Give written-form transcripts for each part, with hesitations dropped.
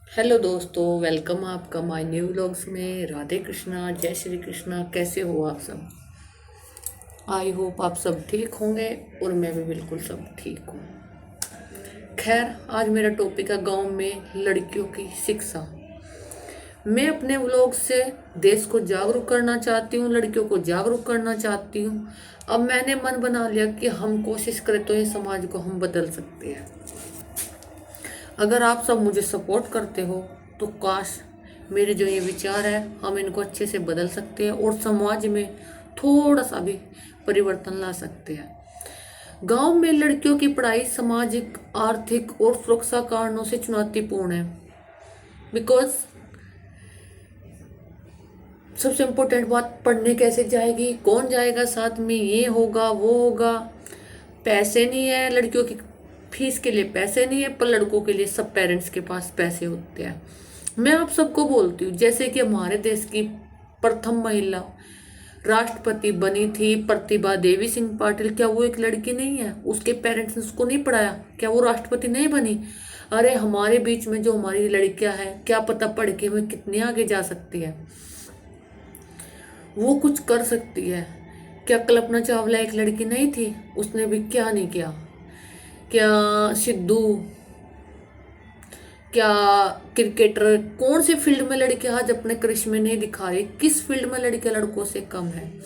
Hello दोस्तों, welcome आपका my new vlogs में। राधे कृष्णा, जय श्री कृष्णा। कैसे हो आप सब? आई होप आप सब ठीक होंगे और मैं भी बिल्कुल सब ठीक हूँ। खैर, आज मेरा टॉपिक है गांव में लड़कियों की शिक्षा। मैं अपने व्लॉग से देश को जागरूक करना चाहती हूँ, लड़कियों को जागरूक करना चाहती हूँ। अब मैंने मन बना लिया कि हम कोशिश करें तो ये समाज को हम बदल सकते हैं। अगर आप सब मुझे सपोर्ट करते हो तो काश मेरे जो ये विचार है हम इनको अच्छे से बदल सकते हैं और समाज में थोड़ा सा भी परिवर्तन ला सकते हैं। गांव में लड़कियों की पढ़ाई सामाजिक, आर्थिक और सुरक्षा कारणों से चुनौतीपूर्ण है। बिकॉज सबसे इम्पोर्टेंट बात, पढ़ने कैसे जाएगी, कौन जाएगा साथ में, ये होगा वो होगा। पैसे नहीं है लड़कियों की फीस के लिए, पैसे नहीं है, पर लड़कों के लिए सब पेरेंट्स के पास पैसे होते हैं। मैं आप सबको बोलती हूँ, जैसे कि हमारे देश की प्रथम महिला राष्ट्रपति बनी थी प्रतिभा देवी सिंह पाटिल, क्या वो एक लड़की नहीं है? उसके पेरेंट्स ने उसको नहीं पढ़ाया, क्या वो राष्ट्रपति नहीं बनी? अरे हमारे बीच में जो हमारी लड़कियां हैं, क्या पता पढ़ के वो कितने आगे जा सकती है, वो कुछ कर सकती है। क्या कल्पना चावला एक लड़की नहीं थी? उसने भी क्या नहीं किया। क्या सिद्धू, क्या क्रिकेटर, कौन से फील्ड में लड़के आज अपने करिश्मे नहीं दिखा रहे? किस फील्ड में लड़के लड़कों से कम है?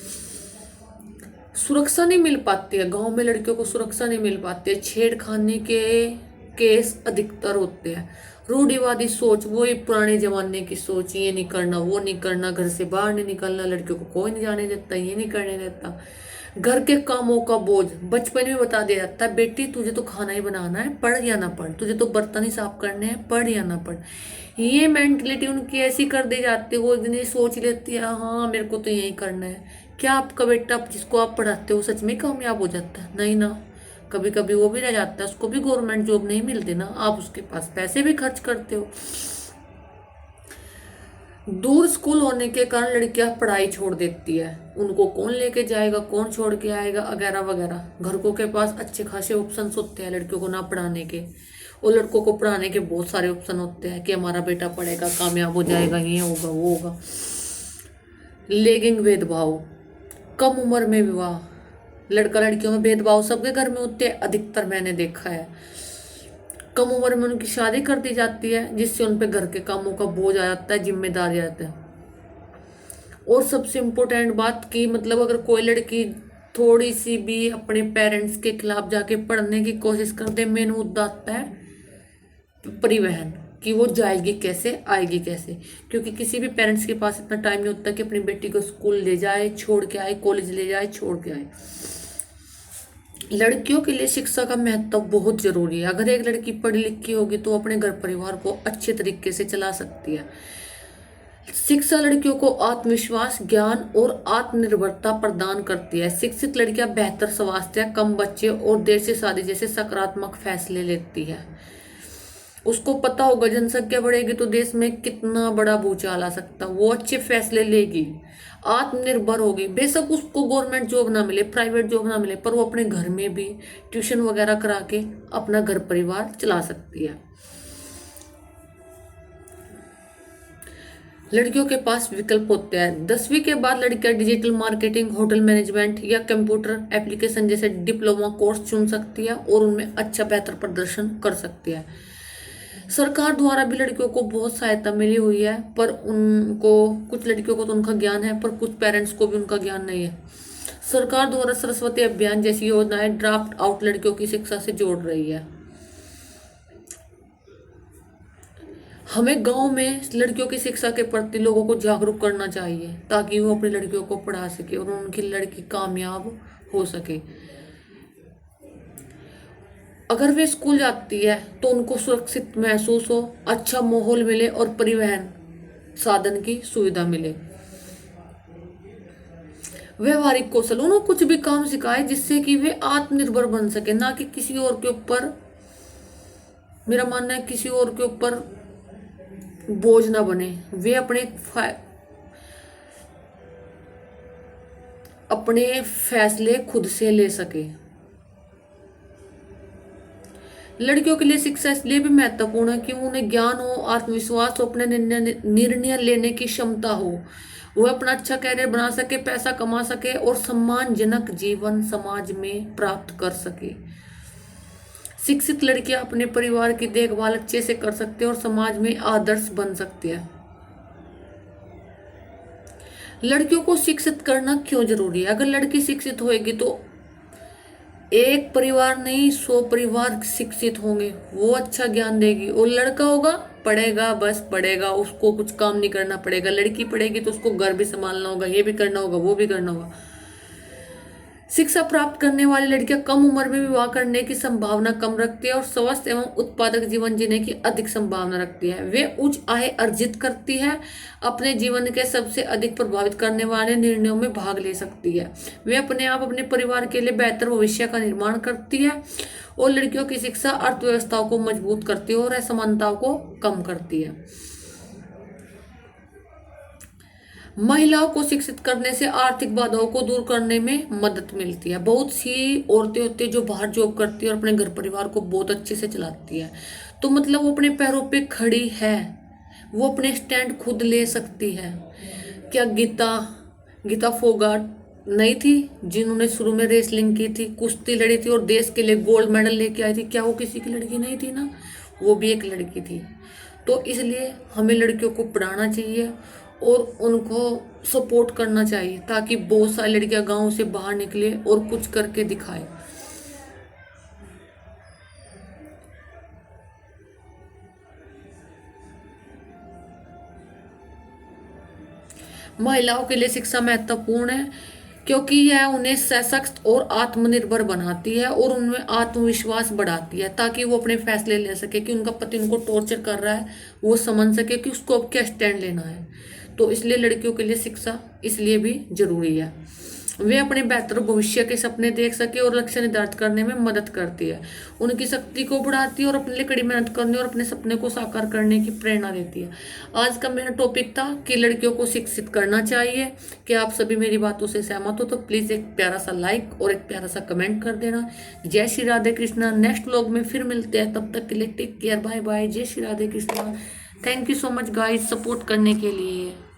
सुरक्षा नहीं मिल पाती है गांव में, लड़कियों को सुरक्षा नहीं मिल पाती है। छेड़खानी के केस अधिकतर होते हैं। रूढ़िवादी सोच, वही पुराने जमाने की सोच, ये नहीं करना वो नहीं करना, घर से बाहर नहीं निकलना, लड़कियों को कोई नहीं जाने देता, ये नहीं करने देता। घर के कामों का बोझ बचपन में बता दिया जाता है, बेटी तुझे तो खाना ही बनाना है, पढ़ या ना पढ़, तुझे तो बर्तन ही साफ करने हैं, पढ़ या ना पढ़। ये मेंटलिटी उनकी ऐसी कर दी जाती है, वो इतनी सोच लेती है हाँ मेरे को तो यही करना है। क्या आपका बेटा जिसको आप पढ़ाते हो सच में कामयाब हो जाता है? नहीं ना, कभी कभी वो भी रह जाता है, उसको भी गवर्नमेंट जॉब नहीं मिलती ना, आप उसके पास पैसे भी खर्च करते हो। दूर स्कूल होने के कारण लड़कियां पढ़ाई छोड़ देती है, उनको कौन लेके जाएगा, कौन छोड़ के आएगा, वगैरह वगैरह। घरों के पास अच्छे खासे ऑप्शंस होते हैं लड़कियों को ना पढ़ाने के, और लड़कों को पढ़ाने के बहुत सारे ऑप्शन होते हैं कि हमारा बेटा पढ़ेगा कामयाब हो जाएगा, ये होगा वो होगा। लेकिन भेदभाव, कम उम्र में विवाह, लड़का लड़कियों में भेदभाव सबके घर में होते हैं, अधिकतर मैंने देखा है। कम उम्र में उनकी शादी कर दी जाती है, जिससे उन पे घर के कामों का बोझ आ जाता है, जिम्मेदारी आ जाता है। और सबसे इम्पोर्टेंट बात की मतलब अगर कोई लड़की थोड़ी सी भी अपने पेरेंट्स के खिलाफ जाके पढ़ने की कोशिश कर दे, मेन मुद्दा आता है परिवहन, कि वो जाएगी कैसे, आएगी कैसे। क्योंकि किसी भी पेरेंट्स के पास इतना टाइम नहीं होता कि अपनी बेटी को स्कूल ले जाए छोड़ के आए, कॉलेज ले जाए छोड़ के आए। लड़कियों के लिए शिक्षा का महत्व बहुत जरूरी है। अगर एक लड़की पढ़ी लिखी होगी तो अपने घर परिवार को अच्छे तरीके से चला सकती है। शिक्षा लड़कियों को आत्मविश्वास, ज्ञान और आत्मनिर्भरता प्रदान करती है। शिक्षित लड़कियां बेहतर स्वास्थ्य, कम बच्चे और देर से शादी जैसे सकारात्मक फैसले लेती है। उसको पता होगा जनसंख्या बढ़ेगी तो देश में कितना बड़ा भूचाल आ सकता, वो अच्छे फैसले लेगी, आत्मनिर्भर होगी। बेशक उसको गवर्नमेंट जॉब ना मिले, प्राइवेट जॉब ना मिले, पर वो अपने घर में भी ट्यूशन वगैरह करा के अपना घर परिवार चला सकती है। लड़कियों के पास विकल्प होते हैं। 10वीं के बाद लड़कियां डिजिटल मार्केटिंग, होटल मैनेजमेंट या कंप्यूटर एप्लीकेशन जैसे डिप्लोमा कोर्स चुन सकती है और उनमें अच्छा बेहतर प्रदर्शन कर सकती है। सरकार द्वारा भी लड़कियों को बहुत सहायता मिली हुई है, पर उनको, कुछ लड़कियों को तो उनका ज्ञान है पर कुछ पेरेंट्स को भी उनका ज्ञान नहीं है। सरकार द्वारा सरस्वती अभियान जैसी योजनाएं ड्राफ्ट आउट लड़कियों की शिक्षा से जोड़ रही है। हमें गांव में लड़कियों की शिक्षा के प्रति लोगों को जागरूक करना चाहिए ताकि वो अपनी लड़कियों को पढ़ा सके और उनकी लड़की कामयाब हो सके। अगर वे स्कूल जाती है तो उनको सुरक्षित महसूस हो, अच्छा माहौल मिले और परिवहन साधन की सुविधा मिले। व्यवहारिक कौशल, उन्हें कुछ भी काम सिखाए जिससे कि वे आत्मनिर्भर बन सके, ना कि किसी और के ऊपर, मेरा मानना है किसी और के ऊपर बोझ ना बने। वे अपने फैसले खुद से ले सके। लड़कियों के लिए शिक्षा इसलिए भी महत्वपूर्ण है कि उन्हें ज्ञान हो, आत्मविश्वास हो, अपने निर्णय लेने की क्षमता हो, वो अपना अच्छा कैरियर बना सके, पैसा कमा सके और सम्मानजनक जीवन समाज में प्राप्त कर सके। शिक्षित लड़कियां अपने परिवार की देखभाल अच्छे से कर सकती है और समाज में आदर्श बन सकती है। लड़कियों को शिक्षित करना क्यों जरूरी है? अगर लड़की शिक्षित होएगी तो एक परिवार नहीं 100 परिवार शिक्षित होंगे, वो अच्छा ज्ञान देगी। और लड़का होगा, पढ़ेगा, बस पढ़ेगा, उसको कुछ काम नहीं करना पड़ेगा। लड़की पढ़ेगी तो उसको घर भी संभालना होगा, ये भी करना होगा, वो भी करना होगा। शिक्षा प्राप्त करने वाली लड़कियां कम उम्र में विवाह करने की संभावना कम रखती है और स्वस्थ एवं उत्पादक जीवन जीने की अधिक संभावना रखती है। वे उच्च आय अर्जित करती है, अपने जीवन के सबसे अधिक प्रभावित करने वाले निर्णयों में भाग ले सकती है। वे अपने आप अपने परिवार के लिए बेहतर भविष्य का निर्माण करती है। और लड़कियों की शिक्षा अर्थव्यवस्था को मजबूत करती है और असमानताओं को कम करती है। महिलाओं को शिक्षित करने से आर्थिक बाधाओं को दूर करने में मदद मिलती है। बहुत सी औरतें होती है जो बाहर जॉब करती है और अपने घर परिवार को बहुत अच्छे से चलाती है, तो मतलब वो अपने पैरों पे खड़ी है, वो अपने स्टैंड खुद ले सकती है। क्या गीता गीता फोगाट नहीं थी जिन्होंने शुरू में रेसलिंग की थी, कुश्ती लड़ी थी और देश के लिए गोल्ड मेडल लेके आई थी? क्या वो किसी की लड़की नहीं थी ना? वो भी एक लड़की थी। तो इसलिए हमें लड़कियों को पढ़ाना चाहिए और उनको सपोर्ट करना चाहिए ताकि बहुत सारी लड़कियां गांव से बाहर निकले और कुछ करके दिखाए। महिलाओं के लिए शिक्षा महत्वपूर्ण है क्योंकि यह उन्हें सशक्त और आत्मनिर्भर बनाती है और उनमें आत्मविश्वास बढ़ाती है, ताकि वो अपने फैसले ले सके कि उनका पति उनको टॉर्चर कर रहा है, वो समझ सके कि उसको अब क्या स्टैंड लेना है। तो इसलिए लड़कियों के लिए शिक्षा इसलिए भी जरूरी है। वे अपने बेहतर भविष्य के सपने देख सके और लक्ष्य निर्धारित करने में मदद करती है, उनकी शक्ति को बढ़ाती है और अपने लिए कड़ी मेहनत करने और अपने सपने को साकार करने की प्रेरणा देती है। आज का मेरा टॉपिक था कि लड़कियों को शिक्षित करना चाहिए। कि आप सभी मेरी बातों से सहमत हो तो प्लीज एक प्यारा सा लाइक और एक प्यारा सा कमेंट कर देना। जय श्री राधे कृष्णा। नेक्स्ट व्लॉग में फिर मिलते हैं, तब तक के लिए टेक केयर, बाय बाय, जय Shri Radhe Krishna. Thank you so much guys support करने के लिए।